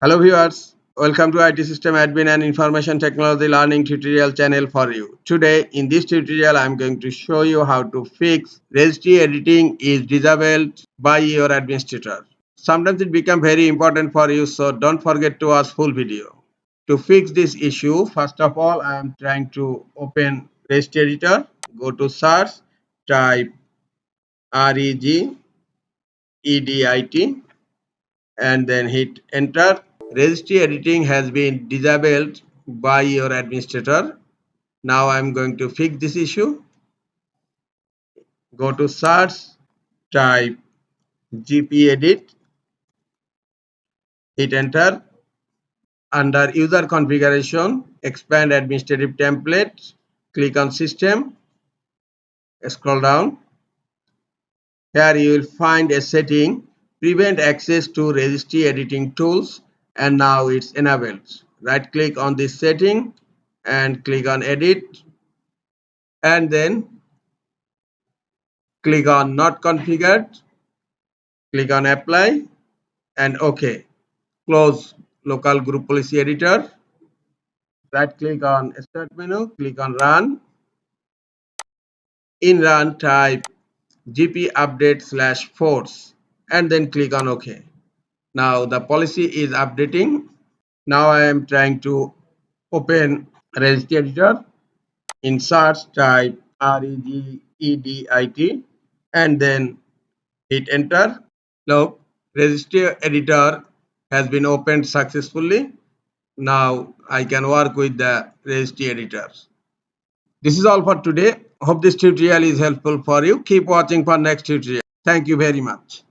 Hello viewers, welcome to IT System Admin and Information Technology Learning tutorial channel for you. Today in this tutorial I am going to show you how to fix registry editing is disabled by your administrator. Sometimes it becomes very important for you, so don't forget to watch full video. To fix this issue, first of all I am trying to open registry editor, go to search, type REGEDIT and then hit enter. Registry editing has been disabled by your administrator. Now I'm going to fix this issue. Go to search, type gpedit, hit enter. Under user configuration, expand administrative templates, click on system, scroll down. Here you will find a setting, prevent access to registry editing tools, and now it's enabled. Right click on this setting and click on edit, and then click on not configured, click on apply and OK. Close local group policy editor, right click on start menu, click on run. In run type gp update /force and then click on OK. Now the policy is updating. Now I am trying to open registry editor. In search type REGEDIT and then hit enter. Now registry editor has been opened successfully. Now I can work with the registry editor. This is all for today. Hope this tutorial is helpful for you. Keep watching for next tutorial. Thank you very much.